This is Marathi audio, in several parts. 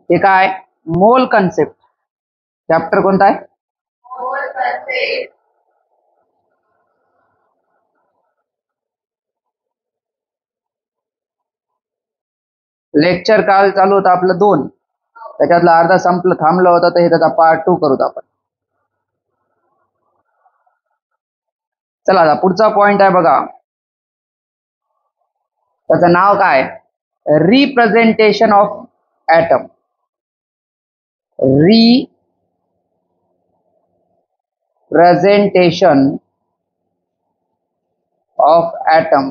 हे काय मोल कन्सेप्ट चॅप्टर कोणता आहे? लेक्चर काल चालू होतं आपलं 2, त्याच्यातला अर्धा संपलं थांबलं होतं, तर हे त्याचा पार्ट 2 करूत आपण. चला आता पुढचा पॉइंट आहे बघा, त्याचं नाव काय? Representation of atom. Representation of atom.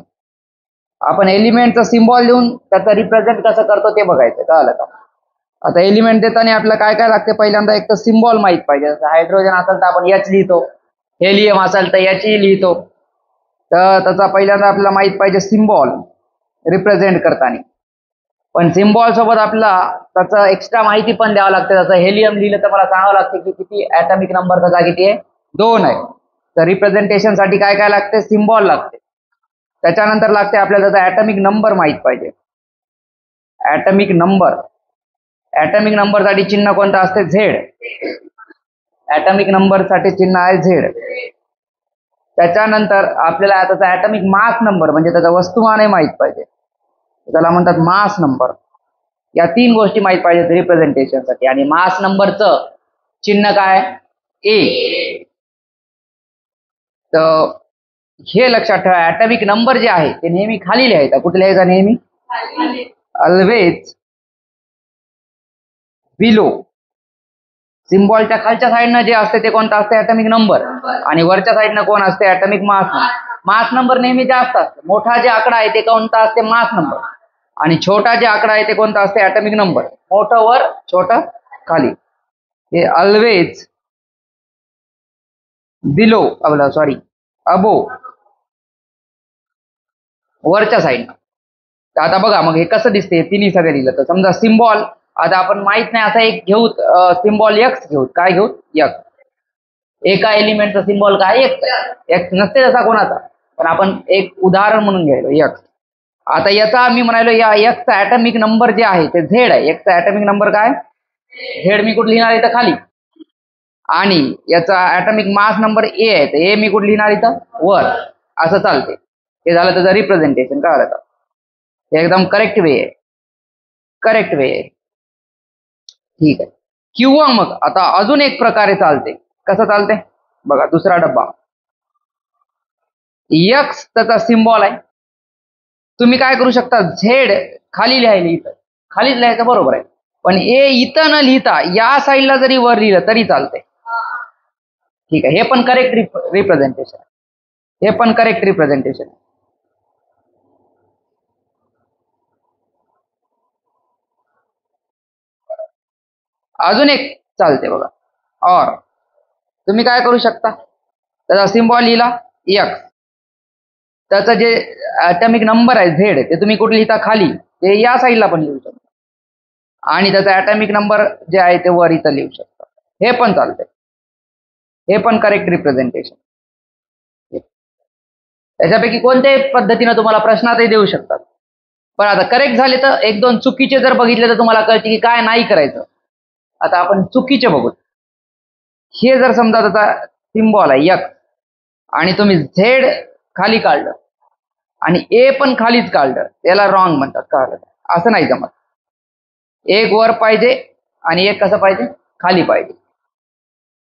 आपण एलिमेंटचा सिम्बॉल देऊन त्याचं रिप्रेझेंट कसं करतो ते बघायचं. कळलं का? आता एलिमेंट देताना आपल्याला काय काय लागते? पहिल्यांदा एक तर सिम्बॉल माहित पाहिजे. जसं हायड्रोजन असेल तर आपण एच लिहितो, हेलियम असेल तर एच लिहितो. तर त्याचा पहिल्यांदा आपल्याला माहित पाहिजे सिम्बॉल रिप्रेझेंट करताना. पण सिम्बॉल सोबत आपल्याला त्याचं एक्स्ट्रा माहिती पण द्यावं लागते. जसं हेलियम लिहिलं तर मला सांगावं लागते की किती ॲटॉमिक नंबर त्याचा किती आहे? 2 आहे. तर रिप्रेझेंटेशनसाठी काय काय लागते? सिम्बॉल लागते. त्याच्यानंतर लागते आपल्याला त्याचा ॲटॉमिक नंबर माहित पाहिजे. Atomic number. ॲटॉमिक नंबरसाठी चिन्ह कोणतं असते? झेड. ॲटॉमिक नंबरसाठी चिन्ह आहे झेड. त्याच्यानंतर आपल्याला त्याचा ॲटॉमिक मास नंबर म्हणजे त्याचा वस्तुमानही माहित पाहिजे, त्याला म्हणतात मास नंबर. या 3 गोष्टी माहित पाहिजेत रिप्रेझेंटेशनसाठी. आणि मास नंबरचं चिन्ह काय? ए. तर हे लक्षात ठेवा, ॲटॉमिक नंबर जे आहे ते नेहमी खाली लिहायचा. कुठे लिहायचा? नेहमी ऑलवेज बिलो. सिम्बॉलच्या खालच्या साईडनं जे असते ते कोणतं असते? Atomic number. आणि वरच्या साईडनं कोण असते? Atomic mass number. Mass number नेहमी जास्त असते. मोठा जे आकडा आहे ते कोणता असते? Mass number. आणि छोटा जे आकडा आहे ते कोणता असते? Atomic number. मोठं वर, छोटं खाली. हे ऑलवेज बिलो अबो, वरच्या साईडनं. तर आता बघा मग हे कसं दिसते? तिन्ही सगळं लिहिलं तर समजा सिम्बॉल आता आपण माहित नाही असा एक घेऊ, सिम्बॉल एक्स घेऊ. काय घेऊ? एक्स. एका एलिमेंटचा सिम्बॉल काय? एक्स नसते तसा कोणाचा, पण आपण एक उदाहरण म्हणून घ्यायलो एक्स. आता याचा मी म्हणालो या एक्सचा ॲटॉमिक नंबर जे आहे ते झेड आहे. एक्सचा ॲटॉमिक नंबर काय? झेड. मी कुठे लिहिणार इथं? खाली. आणि याचा ॲटॉमिक मास नंबर ए आहे, तर ए मी कुठे लिहिणार इथं? वर. असं चालते. हे झालं त्याचं रिप्रेझेंटेशन. काय झालं? हे एकदम करेक्ट वे आहे. करेक्ट वे आहे. ठीक आहे. किंवा मग आता अजून एक प्रकारे चालते. कसं चालते बघा? दुसरा डब्बा एक्स त्याचा सिम्बॉल आहे. तुम्ही काय करू शकता? झेड खाली लिहायला, इथं खालीच लिहायचं, बरोबर आहे. पण ए इथं न लिहिता या साईडला जरी वर लिहिलं तरी चालते. ठीक आहे. हे पण करेक्ट रिप्रेझेंटेशन. हे पण करेक्ट रिप्रेझेंटेशन. अजून एक चालते बघा. और तुम्ही काय करू शकता? त्याचा सिम्बॉल लिहिला एक्स, त्याचं जे ॲटॉमिक नंबर आहे झेड ते तुम्ही कुठे लिहिता? खाली. ते या साईडला पण लिहू शकता. आणि त्याचा ॲटॉमिक नंबर जे आहे ते वर इथं लिहू शकता. हे पण चालतंय. हे पण करेक्ट रिप्रेझेंटेशन. त्याच्यापैकी कोणत्याही पद्धतीनं तुम्हाला प्रश्नातही देऊ शकतात. पण आता करेक्ट झाले तर 1-2 चुकीचे जर बघितले तर तुम्हाला कळते की काय नाही करायचं. आता आपण चुकीचे बघू. हे जर समजा त्याचा सिम्बॉल आहे एक्स आणि तुम्ही झेड खाली काढलं आणि ए पण खालीच काढलं, त्याला रॉंग म्हणतात. कळलं? असं नाही जमत. एक वर पाहिजे आणि एक कसं पाहिजे? खाली पाहिजे.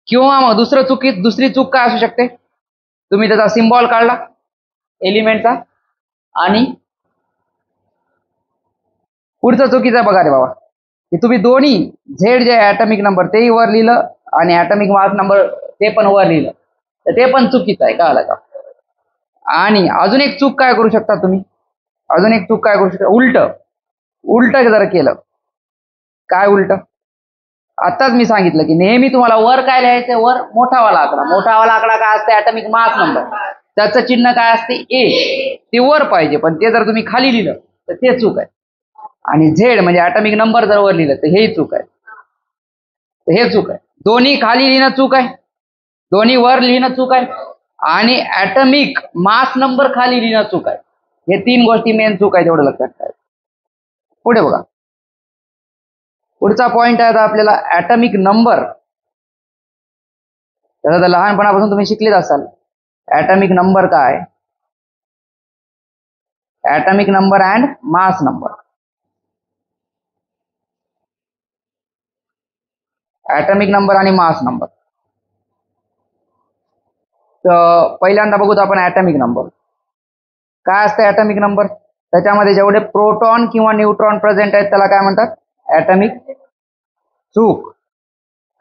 किंवा मग दुसरी चूक काय असू शकते? तुम्ही त्याचा सिम्बॉल काढला एलिमेंटचा आणि पुढचं चुकीचं बघा रे बाबा, की तुम्ही दोन्ही झेड जे ॲटॉमिक नंबर तेही वर लिहिलं आणि ॲटॉमिक मास नंबर ते पण वर लिहिलं, तर ते पण चुकीचं आहे. कळलं का? आणि अजून एक चूक काय करू शकता तुम्ही? अजून एक चूक काय करू शकता? उलट जर केलं. काय उलट? आताच मी सांगितलं की नेहमी तुम्हाला वर काय लिहायचं? वर मोठावाला आकडा. मोठावाला आकडा काय असते? Atomic mass number. त्याचं चिन्ह काय असते? ए. ते वर पाहिजे, पण ते जर तुम्ही खाली लिहिलं तर ते चूक आहे. आणि झेड म्हणजे ॲटॉमिक नंबर जर वर लिहिलं तर हेही चूक आहे. हे चूक आहे. दोन्ही खाली लिहिणं चूक आहे, दोन्ही वर लिहिणं चूक आहे, आणि ॲटॉमिक मास नंबर खाली लिहिणं चूक आहे. हे 3 गोष्टी मेन चूक आहे, तेवढं लक्षात ठेवा. पुढे बघा. पुढचा पॉइंट आहे आता आपल्याला ॲटॉमिक नंबर. त्याचा तर लहानपणापासून तुम्ही शिकलेच असाल. ॲटॉमिक नंबर काय? Atomic number and mass number. Atomic number आणि मास नंबर. तर पहिल्यांदा बघूत आपण ॲटॉमिक नंबर. काय असतं ॲटॉमिक नंबर? त्याच्यामध्ये जेवढे प्रोटॉन किंवा न्यूट्रॉन प्रेझेंट आहेत त्याला काय म्हणतात? ॲटॉमिक. चूक,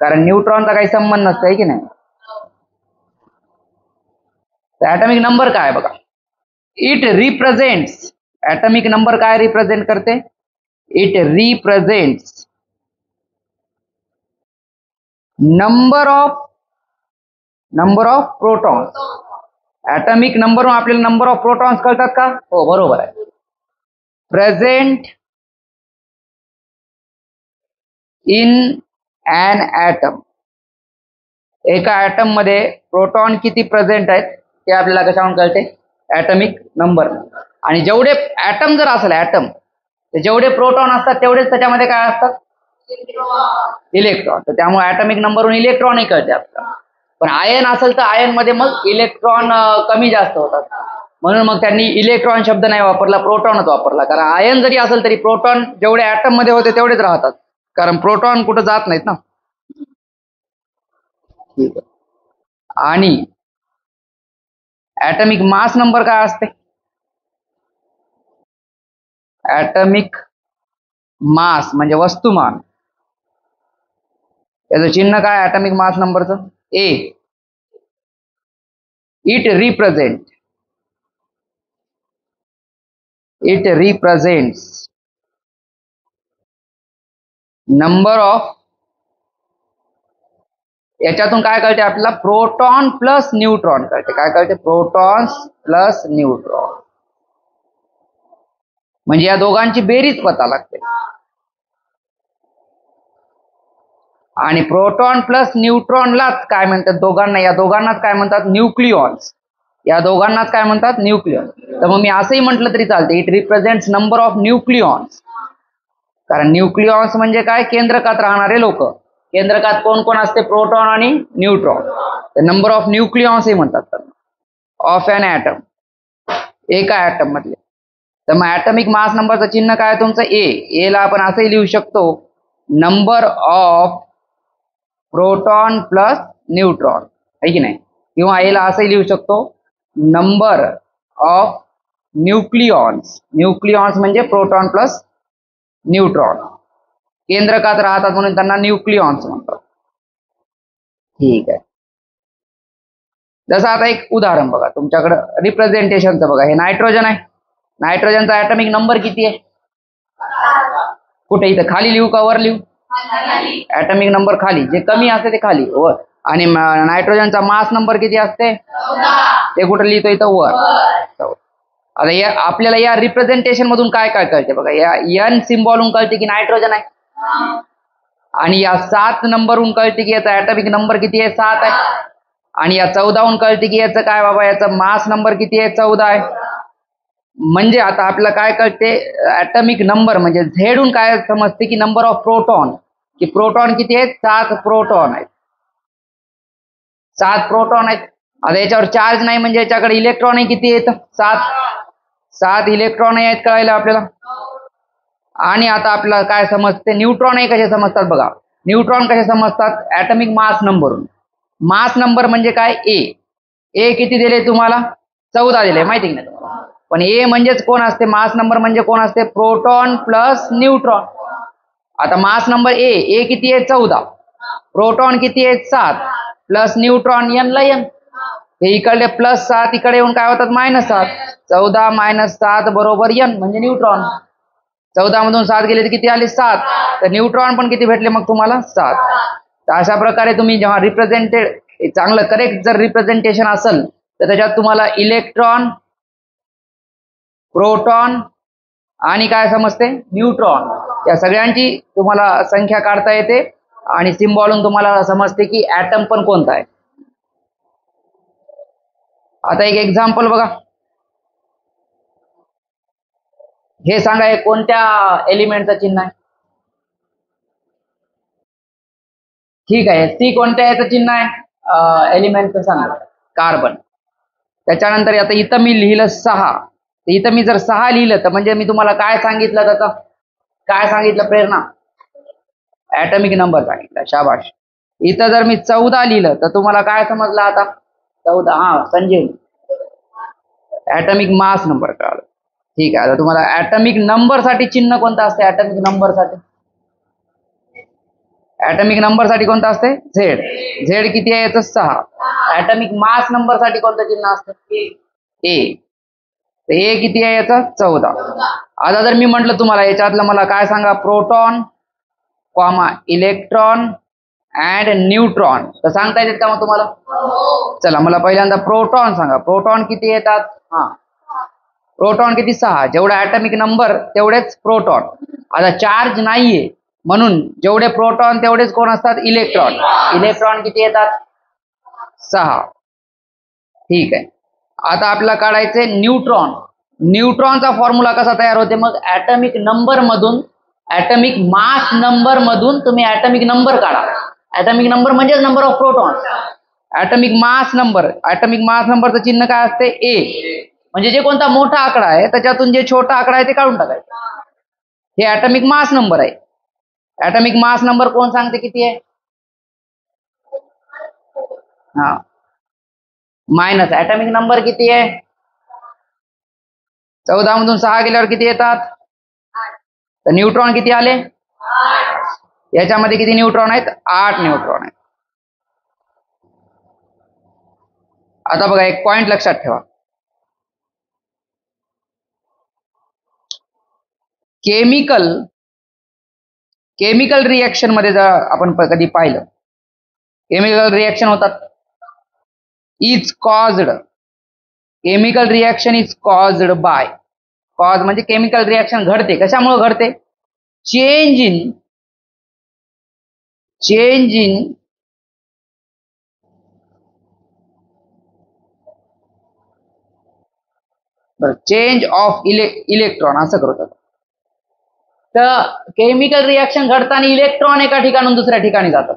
कारण न्यूट्रॉनचा काही संबंध नसतो आहे की नाही. ॲटॉमिक नंबर काय बघा, इट रिप्रेझेंट्स. ॲटॉमिक नंबर काय रिप्रेझेंट करते? It represents number of protons. Atomic number आपल्याला नंबर ऑफ प्रोटॉन्स कळतात का? हो, बरोबर आहे. Present in an atom. एका ॲटम मध्ये प्रोटॉन किती प्रेझेंट आहेत ते आपल्याला कशावरून कळते? Atomic number. आणि जेवढे ॲटम जर असेल ॲटम, तर जेवढे प्रोटॉन असतात तेवढेच त्याच्यामध्ये काय असतात? इलेक्ट्रॉन. तर त्यामुळे ॲटॉमिक नंबरवरून इलेक्ट्रॉनही कळते आपल्याला. पण आयन असेल तर आयन मध्ये मग इलेक्ट्रॉन कमी जास्त होतात, म्हणून मग त्यांनी इलेक्ट्रॉन शब्द नाही वापरला, प्रोटॉनच वापरला. कारण आयन जरी असेल तरी प्रोटॉन जेवढे ॲटम मध्ये होते तेवढेच राहतात, कारण प्रोटॉन कुठं जात नाहीत ना. ठीक आहे. आणि ॲटॉमिक मास नंबर काय असते? ॲटॉमिक मास म्हणजे वस्तुमान. याचं चिन्ह काय ॲटॉमिक मास नंबरचं? A. It represents number of. याच्यातून काय कळते आपल्याला? प्रोटॉन प्लस न्यूट्रॉन कळते. काय कळते? Protons plus neutron. म्हणजे या दोघांची बेरीज पता लागते. आणि प्रोटॉन प्लस न्यूट्रॉनलाच काय म्हणतात? दोघांना, या दोघांनाच काय म्हणतात? न्यूक्लिऑन्स. या दोघांनाच काय म्हणतात? न्यूक्लिऑन्स. तर मग मी असंही म्हटलं तरी चालते, इट रिप्रेझेंट्स नंबर ऑफ न्यूक्लिऑन्स. कारण न्यूक्लिऑन्स म्हणजे काय? केंद्रकात राहणारे लोक. केंद्रकात कोण कोण असते? प्रोटॉन आणि न्यूट्रॉन. तर नंबर ऑफ न्यूक्लिऑन्सही म्हणतात ऑफ एन ॲटम, एका ॲटम मधले. तर मग ॲटॉमिक मास नंबरचं चिन्ह काय तुमचं? ए. एला आपण असंही लिहू शकतो, number of proton plus neutron, आहे की नाही? किंवा एला असंही लिहू शकतो, नंबर ऑफ न्यूक्लिऑन्स. न्यूक्लिऑन्स म्हणजे प्रोटॉन प्लस न्यूट्रॉन. केंद्रकात राहतात म्हणून त्यांना न्यूक्लिऑन्स म्हणतात. ठीक आहे. जसं आता एक उदाहरण बघा तुमच्याकडं रिप्रेझेंटेशनचं बघा. हे नायट्रोजन आहे. नायट्रोजनचा ॲटॉमिक नंबर किती आहे? कुठे? इथं खाली लिहू का वर लिहू? ॲटॉमिक नंबर खाली, जे कमी असते ते खाली, वर. आणि नायट्रोजनचा मास नंबर किती असते? ते कुठं लिहितो? इथं वर. आता या आपल्याला या रिप्रेझेंटेशन मधून काय काय कळते बघा. या एन सिम्बॉलहून कळते की नायट्रोजन आहे, आणि या 7 नंबरहून कळते की याचा ॲटॉमिक नंबर किती आहे? 7 आहे. आणि या 14हून कळते की याचं काय बाबा, याचा मास नंबर किती आहे? 14 आहे. म्हणजे आता आपल्याला काय कळते? ॲटॉमिक नंबर म्हणजे झेडहून काय समजते की नंबर ऑफ प्रोटॉन, की प्रोटॉन किती आहेत? 7 प्रोटॉन आहेत. 7 प्रोटॉन आहेत. आता याच्यावर चार्ज नाही म्हणजे याच्याकडे इलेक्ट्रॉन किती आहेत? 7 इलेक्ट्रॉन आहेत, कळायला आपल्याला. आणि आता आपल्याला काय समजते? न्यूट्रॉन कसे समजतात बघा. न्यूट्रॉन कसे समजतात? ॲटॉमिक मास नंबरवरून. मास नंबर म्हणजे काय? ए किती दिले तुम्हाला? 14 दिले, माहिती की नाही तुम्हाला? पण ए म्हणजेच कोण असते? मास नंबर म्हणजे कोण असते? Proton plus neutron. आता मास नंबर ए किती आहे? 14. प्रोटॉन किती आहेत? 7. प्लस न्यूट्रॉन एन ला एन. हे इकडे +7 इकडे येऊन काय होतात? -7. 14 - 7 बरोबर एन म्हणजे न्यूट्रॉन. 14 मधून 7 गेले तर किती आले? 7. तर न्यूट्रॉन पण किती भेटले मग तुम्हाला? 7. तर अशा प्रकारे तुम्ही जेव्हा रिप्रेझेंटेड, चांगलं करेक्ट जर रिप्रेझेंटेशन असेल तर त्याच्यात तुम्हाला इलेक्ट्रॉन, प्रोटॉन आणि काय समजते? न्यूट्रॉन. या सगळ्यांची तुम्हाला संख्या काढता येते, आणि सिम्बॉलून तुम्हाला समजते की ॲटम पण कोणता आहे. आता एक एक्झाम्पल बघा. हे सांगा, हे कोणत्या एलिमेंटचं चिन्ह आहे? ठीक आहे. सी कोणत्या याचं चिन्ह आहे? एलिमेंटचं सांगा. कार्बन. त्याच्यानंतर आता इथं मी लिहिलं 6. इथं मी जर 6 लिहिलं तर म्हणजे मी तुम्हाला काय सांगितलं, त्याचा काय सांगितलं प्रेरणा? ऍटॉमिक नंबर सांगितला. शाबाश. इथं जर मी 14 लिहिलं तर तुम्हाला काय समजलं आता? 14. हा संजीव, ऍटॉमिक मास नंबर कळालं. ठीक आहे. आता तुम्हाला ऍटॉमिक नंबर साठी चिन्ह कोणतं असते? ऍटॉमिक नंबर साठी, ऍटॉमिक नंबर साठी कोणतं असते? झेड. झेड किती आहे याचं? 6. ऍटॉमिक मास नंबर साठी कोणतं चिन्ह असतं? ए. ए किती आहे याचं? 14. आता जर मी म्हटलं तुम्हाला याच्यातलं मला काय सांगा? Proton comma electron and neutron, तर सांगता येतात का मग तुम्हाला? चला मला पहिल्यांदा प्रोटॉन सांगा. प्रोटॉन किती येतात? हा, प्रोटॉन किती? 6. जेवढा ऍटॉमिक नंबर तेवढेच प्रोटॉन. आता चार्ज नाहीये म्हणून जेवढे प्रोटॉन तेवढेच कोण असतात? इलेक्ट्रॉन. इलेक्ट्रॉन किती येतात? 6. ठीक आहे. आता आपल्याला काढायचे न्यूट्रॉन. न्यूट्रॉनचा फॉर्म्युला कसा तयार होते? मग ऍटॉमिक नंबर मधून, ऍटॉमिक मास नंबर मधून तुम्ही ऍटॉमिक नंबर काढा. ऍटॉमिक नंबर म्हणजे number of proton. Atomic mass number, atomic mass नंबरचं चिन्ह काय असते? ए. म्हणजे जे कोणता मोठा आकडा आहे त्याच्यातून जे छोटा आकडा आहे ते काढून टाकायचं. हे ऍटॉमिक मास नंबर आहे. ऍटॉमिक मास नंबर कोण सांगते किती आहे? हा, मायनस ऍटॉमिक नंबर किती आहे? 14 मधून 6 गेल्यावर किती येतात? तर न्यूट्रॉन किती आले? याच्यामध्ये किती न्यूट्रॉन आहेत? 8 न्यूट्रॉन आहेत. आता बघा एक पॉइंट लक्षात ठेवा. केमिकल रिएक्शन मध्ये जर आपण कधी पाहिलं, केमिकल रिएक्शन होतात, is caused, chemical reaction is caused by, cause म्हणजे केमिकल रिएक्शन घडते कशामुळे घडते? Change in change of electron असं करतात. तर केमिकल रिएक्शन घडताना इलेक्ट्रॉन एका ठिकाणून दुसऱ्या ठिकाणी जातात.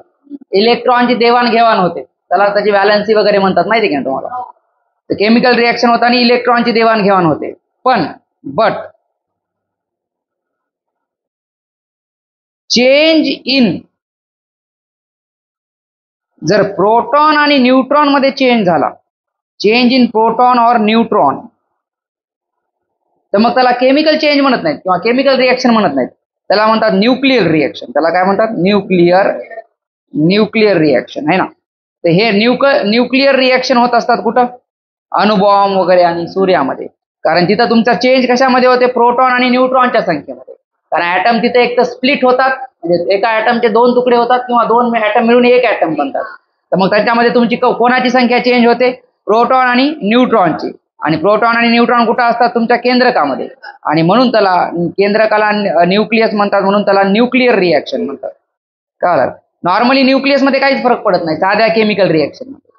इलेक्ट्रॉनची देवाणघेवाण होते, त्याला त्याची व्हॅलन्सी वगैरे म्हणतात, माहिती का तुम्हाला? तर केमिकल रिएक्शन होताना इलेक्ट्रॉनची देवाणघेवाण होते. पण चेंज इन, जर प्रोटॉन आणि न्यूट्रॉन मध्ये चेंज झाला, चेंज इन प्रोटॉन और न्यूट्रॉन, तर मग त्याला केमिकल चेंज म्हणत नाहीत किंवा केमिकल रिएक्शन म्हणत नाहीत, त्याला म्हणतात न्यूक्लिअर रिएक्शन. त्याला काय म्हणतात? न्यूक्लिअर रिएक्शन आहे ना. तर हे न्यूक्लिअर रिएक्शन होत असतात कुठं? अणुबॉम्ब वगैरे आणि सूर्यामध्ये. कारण तिथं तुमचा चेंज कशामध्ये होते? प्रोटॉन आणि न्यूट्रॉनच्या संख्येमध्ये. कारण ऍटम तिथे एक तर स्प्लिट होतात, म्हणजे एका ऍटमचे 2 तुकडे होतात किंवा 2 ऍटम मिळून एक ऍटम बनतात. तर मग त्याच्यामध्ये तुमची कोणाची संख्या चेंज होते? प्रोटॉन आणि न्यूट्रॉनची. आणि प्रोटॉन आणि न्यूट्रॉन कुठं असतात? तुमच्या केंद्रकामध्ये. आणि म्हणून त्याला केंद्रकाला न्यूक्लियस म्हणतात, म्हणून त्याला न्यूक्लिअर रिएक्शन म्हणतात. कळलं? नॉर्मली न्यूक्लियस मध्ये काहीच फरक पडत नाही साध्या केमिकल रिएक्शन मध्ये.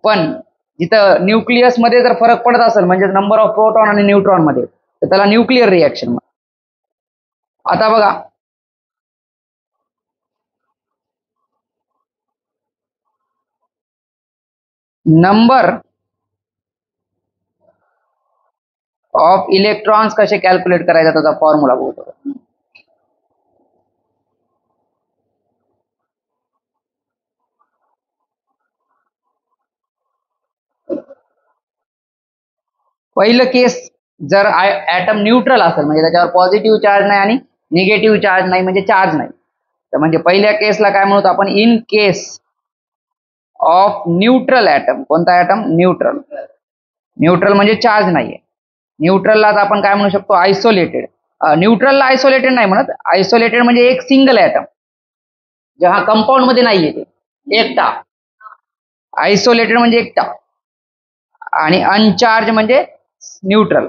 पण जिथं न्यूक्लियस मध्ये जर फरक पडत असेल, म्हणजे नंबर ऑफ प्रोटॉन आणि न्यूट्रॉन मध्ये, तर त्याला न्यूक्लिअर रिएक्शन. आता बघा, नंबर ऑफ इलेक्ट्रॉन्स कसे कॅल्क्युलेट करायचा त्याचा फॉर्म्युला बघतो. पहिलं केस, जर ऍटम न्यूट्रल असेल, म्हणजे त्याच्यावर पॉझिटिव्ह चार्ज नाही आणि निगेटिव्ह चार्ज नाही, म्हणजे चार्ज नाही, तर म्हणजे पहिल्या केसला काय म्हणतो आपण? In case of neutral atom. कोणता ऍटम? न्यूट्रल. न्यूट्रल म्हणजे चार्ज नाहीये. न्यूट्रलला आपण काय म्हणू शकतो? आयसोलेटेड. न्यूट्रलला आयसोलेटेड नाही म्हणत, आयसोलेटेड म्हणजे एक सिंगल ऍटम, जे हा कंपाऊंड मध्ये नाहीये, ते एकटा. आयसोलेटेड म्हणजे एकटा. आणि अनचार्ज म्हणजे न्यूट्रल,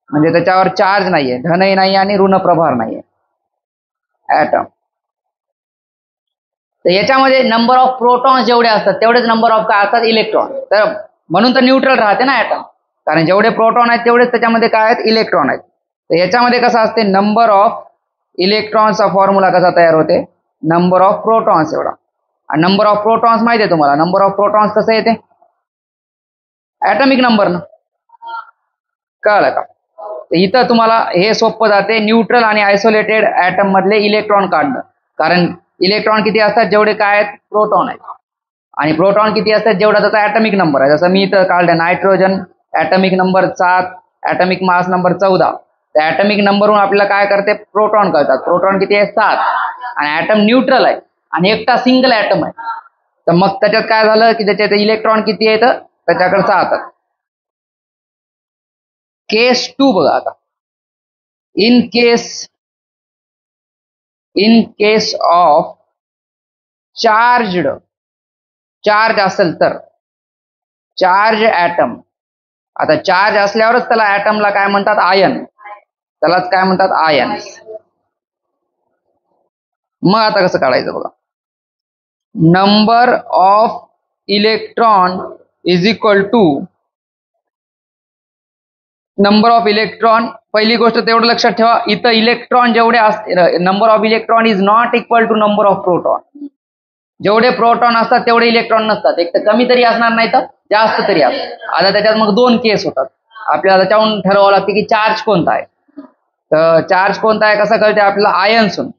म्हणजे त्याच्यावर चार्ज नाहीये, धनही नाही आणि ऋण प्रभार नाहीये ऍटम. तर याच्यामध्ये नंबर ऑफ प्रोटॉन जेवढे असतात तेवढेच नंबर ऑफ काय असतात? इलेक्ट्रॉन. तर म्हणून तर न्यूट्रल राहते ना ऍटम, कारण जेवढे प्रोटॉन आहेत तेवढेच त्याच्यामध्ये काय आहेत? इलेक्ट्रॉन आहेत. तर याच्यामध्ये कसं असते? नंबर ऑफ इलेक्ट्रॉनचा फॉर्म्युला कसा तयार होते? नंबर ऑफ प्रोटॉन्स एवढा. आणि नंबर ऑफ प्रोटॉन्स माहिती आहे तुम्हाला. नंबर ऑफ प्रोटॉन्स कसं येते? ॲटॉमिक नंबर ना. कळलं का? तर इथं तुम्हाला हे सोपं जाते न्यूट्रल आणि आयसोलेटेड ॲटम मधले इलेक्ट्रॉन काढणं. कारण इलेक्ट्रॉन किती असतात जेवढे काय आहेत प्रोटॉन आहेत, आणि प्रोटॉन किती असतात जेवढा त्याचा ॲटॉमिक नंबर आहे. जसं मी इथं काढलं nitrogen atomic number 7, atomic mass number 14. त्या ॲटॉमिक नंबरवरून आपल्याला काय करते प्रोटॉन कळतात. प्रोटॉन किती आहे 7, आणि ॲटम न्यूट्रल आहे आणि एकटा सिंगल ॲटम आहे. तर मग त्याच्यात काय झालं की त्याच्यात इलेक्ट्रॉन किती आहेत त्याच्याकडे 7. केस 2 बघा आता. इन केस ऑफ चार्ज असेल तर चार्ज ॲटम. आता चार्ज असल्यावरच त्याला ॲटमला काय म्हणतात आयन. त्यालाच काय म्हणतात आयन. मग आता कसं काढायचं बघा. Number of electron is equal to number of electron. पहिली गोष्ट तेवढं लक्षात ठेवा इथं इलेक्ट्रॉन जेवढे असते number of electron is not equal to number of proton. जेवढे प्रोटॉन असतात तेवढे इलेक्ट्रॉन नसतात. एक तर कमी तरी असणार नाही तर जास्त तरी असतात. आता त्याच्यात मग 2 केस होतात. आपल्याला त्याच्याहून ठरवावं लागते की चार्ज कोणता आहे. तर चार्ज कोणता आहे कसं कळते आपल्याला आयन्सहून.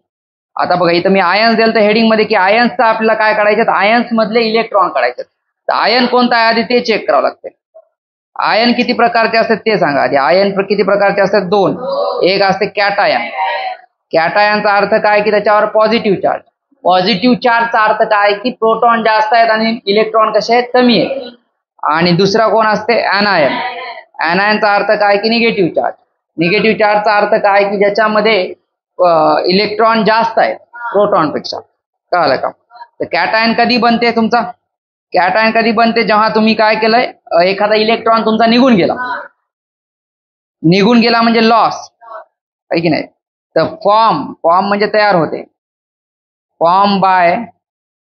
आता बघा इथं मी आयन्स दिलं तर हेडिंग मध्ये की आयन्सचा आपल्याला काय काढायचे आयन्स मधले इलेक्ट्रॉन काढायचे. तर आयन कोणता आहे आधी ते चेक करावं लागते. आयन किती प्रकारचे असतात ते सांगा आधी. आयन किती प्रकारचे असतात 2. एक असते कॅटायन. कॅटायनचा अर्थ काय की त्याच्यावर पॉझिटिव्ह चार्ज. पॉझिटिव्ह चार्जचा अर्थ काय की प्रोटॉन जास्त आहेत आणि इलेक्ट्रॉन कसे आहेत कमी आहेत. आणि दुसरा कोण असते ॲनायन. ॲनायनचा अर्थ काय की निगेटिव्ह चार्ज. निगेटिव्ह चार्जचा अर्थ काय की ज्याच्यामध्ये इलेक्ट्रॉन जास्त आहेत प्रोटॉन पेक्षा. कळलं का? तर कॅटायन कधी बनते तुमचा. कॅटायन कधी बनते जेव्हा तुम्ही काय केलंय एखादा इलेक्ट्रॉन तुमचा निघून गेला म्हणजे लॉस आहे की नाही. तर फॉर्म म्हणजे तयार होते. Form by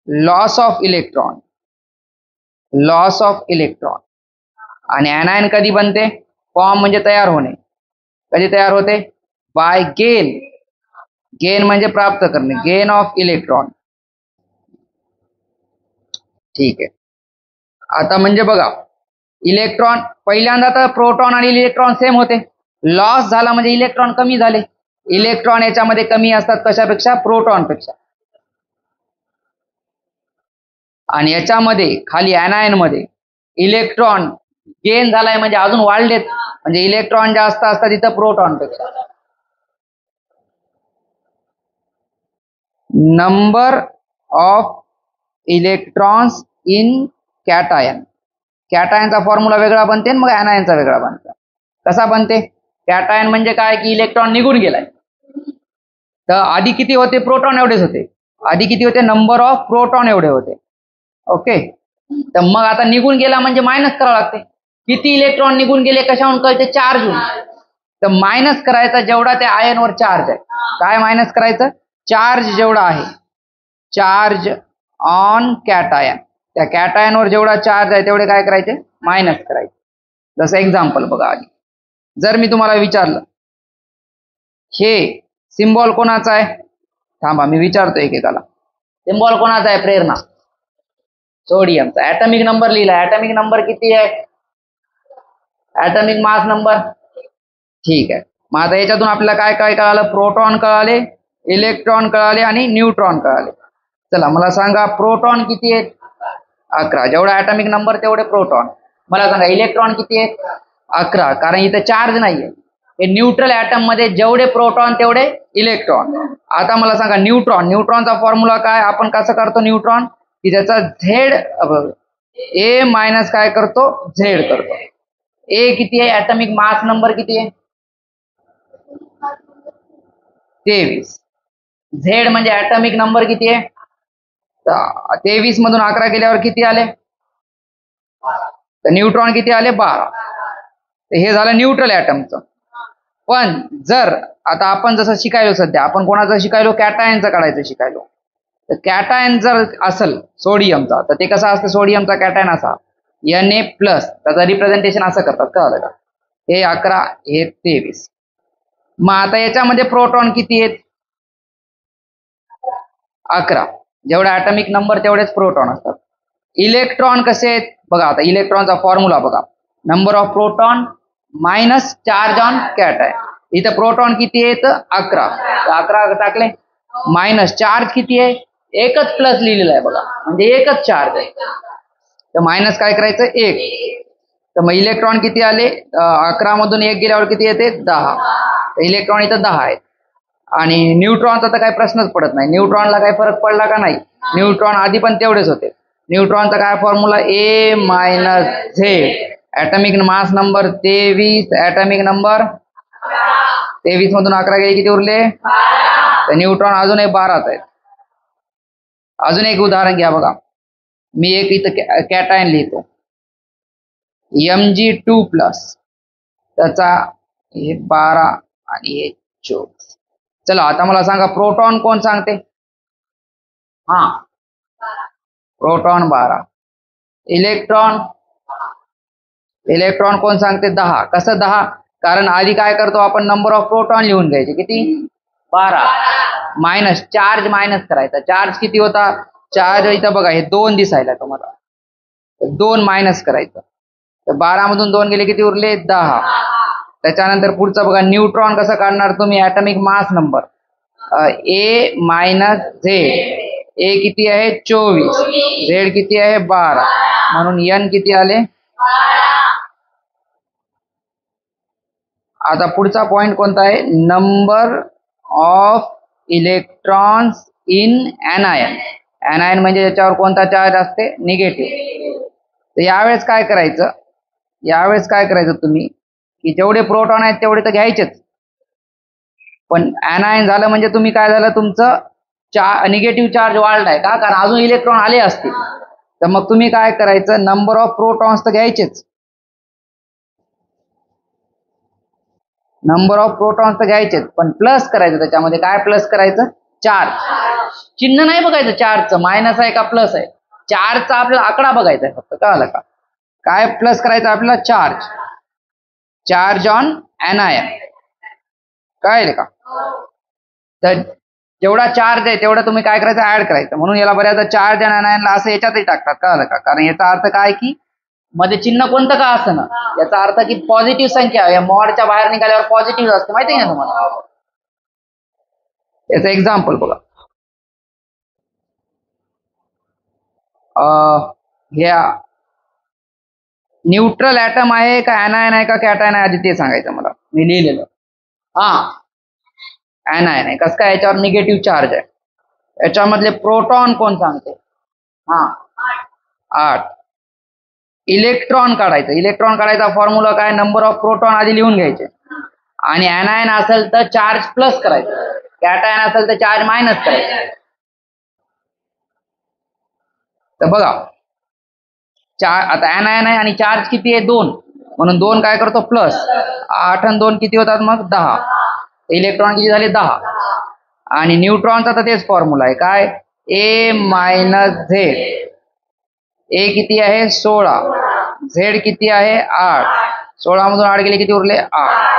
loss of electron. आणि ॲनायन कधी बनते. फॉर्म म्हणजे तयार होणे. कधी तयार होते बाय गेन म्हणजे प्राप्त करणे. Gain of electron. ठीक आहे. आता म्हणजे बघा इलेक्ट्रॉन पहिल्यांदा तर प्रोटॉन आणि इलेक्ट्रॉन सेम होते. लॉस झाला म्हणजे इलेक्ट्रॉन कमी झाले. इलेक्ट्रॉन याच्यामध्ये कमी असतात कशापेक्षा प्रोटॉन पेक्षा. आणि याच्यामध्ये खाली ॲनायन मध्ये इलेक्ट्रॉन गेन झालाय म्हणजे अजून वाढलेत म्हणजे इलेक्ट्रॉन जास्त असतात इथं प्रोटॉन पेक्षा. Number of electrons in cation. कॅटायनचा फॉर्म्युला वेगळा बनते मग ॲनायनचा वेगळा बनतो. कसा बनते. कॅटायन म्हणजे काय की इलेक्ट्रॉन निघून गेलाय. तर आधी किती होते प्रोटॉन एवढेच होते. आधी किती होते नंबर ऑफ प्रोटॉन एवढे होते. ओके. तर मग आता निघून गेला म्हणजे मायनस करावं लागते. किती इलेक्ट्रॉन निघून गेले कशाहून कळते चार्ज होऊन. तर मायनस करायचा जेवढा त्या आयनवर चार्ज आहे. काय मायनस करायचं चार्ज जेवढा आहे. Charge on cation. त्या कॅटायनवर जेवढा चार्ज आहे तेवढे काय करायचे मायनस करायचे. जसं एक्झाम्पल बघा आधी. जर मी तुम्हाला विचारलं हे सिम्बॉल कोणाचा आहे. थांबा मी विचारतो एकेकाला. सिम्बॉल कोणाचा आहे प्रेरणा. सोडियमचा. ॲटॉमिक नंबर लिहिला. ॲटॉमिक नंबर किती आहे. Atomic mass number. ठीक आहे. मग आता याच्यातून आपल्याला काय काय कळालं प्रोटॉन कळाले, इलेक्ट्रॉन कळाले आणि न्यूट्रॉन कळाले. चला मला सांगा प्रोटॉन किती आहेत 11. जेवढा ॲटॉमिक नंबर तेवढे प्रोटॉन. मला सांगा इलेक्ट्रॉन किती आहेत 11. कारण इथं चार्ज नाहीये. हे न्यूट्रल ॲटम मध्ये जेवढे प्रोटॉन तेवढे इलेक्ट्रॉन. आता मला सांगा न्यूट्रॉनचा फॉर्म्युला काय. आपण कसं करतो न्यूट्रॉन की त्याचा झेड ए मायनस काय करतो झेड करतो. ए किती आहे ॲटॉमिक मास नंबर किती आहे 23. झेड म्हणजे ॲटॉमिक नंबर किती आहे 23 मधून 11 गेल्यावर किती आले. तर न्यूट्रॉन किती आले 12. तर हे झालं न्यूट्रल ॲटमचं. पण जर आता आपण जसं शिकायलो सध्या आपण कोणाचं शिकायलो कॅटायनचं काढायचं शिकायलो. तर कॅटायन जर असेल सोडियमचा तर ते कसा असतं सोडियमचा कॅटायन असा Na प्लस. त्याचं रिप्रेझेंटेशन असं करतात कळलं का. हे 11 हे 23. मग आता याच्यामध्ये प्रोटॉन किती आहेत 11. जेवढा ॲटॉमिक नंबर तेवढेच प्रोटॉन असतात. इलेक्ट्रॉन कसे आहेत बघा. आता इलेक्ट्रॉनचा फॉर्म्युला बघा. Number of proton minus charge on cation. इथं प्रोटॉन किती आहेत 11. 11 टाकले. मायनस चार्ज किती आहे एकच प्लस लिहिलेला आहे बघा, म्हणजे एकच चार्ज आहे. तर मायनस काय करायचं 1. तर मग इलेक्ट्रॉन किती आले 11 मधून 1 गेल्यावर किती येते 10. इलेक्ट्रॉन इथं 10 आहेत. आणि न्यूट्रॉनचा तर काही प्रश्नच पडत नाही. न्यूट्रॉनला काही फरक पडला का नाही. न्यूट्रॉन आधी पण तेवढेच होते. न्यूट्रॉनचा काय formula A minus Z. Atomic mass number 23. Atomic number 23 मधून 11 गेले किती उरले. तर न्यूट्रॉन अजून एक 12च आहेत. अजून एक उदाहरण घ्या बघा. मी एक इथं कॅटायन लिहितो Mg2+. त्याचा हे 12 आणि हे 24. चला आता मला सांगा प्रोटॉन कोण सांगते. हा प्रोटॉन 12. इलेक्ट्रॉन कोण सांगते 10. कसं 10. कारण आधी काय करतो आपण नंबर ऑफ प्रोटॉन लिहून घ्यायचे किती 12 मायनस चार्ज मायनस करायचा. चार्ज किती होता चार्ज इथं बघा हे 2 दिसायला तुम्हाला. 2 मायनस करायचं. तर 12 मधून 2 गेले किती उरले 10. त्याच्यानंतर पुढचं बघा न्यूट्रॉन कसं काढणार तुम्ही. Atomic mass number A minus Z. A किती आहे 24. झेड किती आहे 12. म्हणून एन किती आले. आता पुढचा पॉइंट कोणता आहे नंबर ऑफ इलेक्ट्रॉन्स इन ॲनायन. ॲनायन म्हणजे याच्यावर कोणता चार्ज असते निगेटिव्ह. तर यावेळेस काय करायचं तुम्ही की जेवढे प्रोटॉन आहेत तेवढे तर घ्यायचेच. पण ॲनायन झालं म्हणजे तुम्ही काय झालं तुमचं निगेटिव्ह चार्ज वाढलाय का. कारण अजून इलेक्ट्रॉन आले असतील. तर मग तुम्ही काय करायचं नंबर ऑफ प्रोटॉन्स तर घ्यायचेच. नंबर ऑफ प्रोटॉन्स तर घ्यायचेच पण प्लस करायचं. त्याच्यामध्ये काय प्लस करायचं चार्ज. चिन्ह नाही बघायचं चार्जचं मायनस आहे का प्लस आहे. चार्जचा आपल्याला आकडा बघायचा आहे फक्त. कळलं का. काय प्लस करायचं आपल्याला चार्ज ऑन ॲनायन. कळलं का. तर जेवढा चार्ज आहे तेवढा तुम्ही काय करायचं ऍड करायचं. म्हणून याला बऱ्याचदा चार्ज आणि ॲनायनला असं याच्यातही टाकतात. कळलं का. कारण याचा अर्थ काय की मध्ये चिन्ह कोणतं का असतं ना याचा अर्थ की पॉझिटिव्ह संख्या या मॉडच्या बाहेर निघाल्यावर पॉझिटिव्ह असते माहिती आहे ना तुम्हाला. याचं एक्झाम्पल बघा. ह्या न्यूट्रल ॲटम आहे का ॲनायन आहे का कॅटायन आहे आधी ते सांगायचं मला. मी लिहिलेलं ॲनायन आहे. कसं काय याच्यावर निगेटिव्ह चार्ज आहे. याच्यामधले प्रोटॉन कोण सांगते 8. इलेक्ट्रॉन काढायचा फॉर्म्युला काय नंबर ऑफ प्रोटॉन आधी लिहून घ्यायचे. आणि ॲनायन असेल तर चार्ज प्लस करायचं. कॅटायन असेल तर चार्ज मायनस करायचं. तर बघा आता ॲनायन आहे आणि चार्ज किती आहे 2. म्हणून 2 काय करतो प्लस. 8 आणि 2 किती होतात मग 10. इलेक्ट्रॉन किती झाले 10. आणि न्यूट्रॉनचा तर तेच फॉर्म्युला आहे काय ए मायनस झेड. ए किती आहे 16. झेड किती आहे 8. 16 मधून 8 गेले किती उरले 8.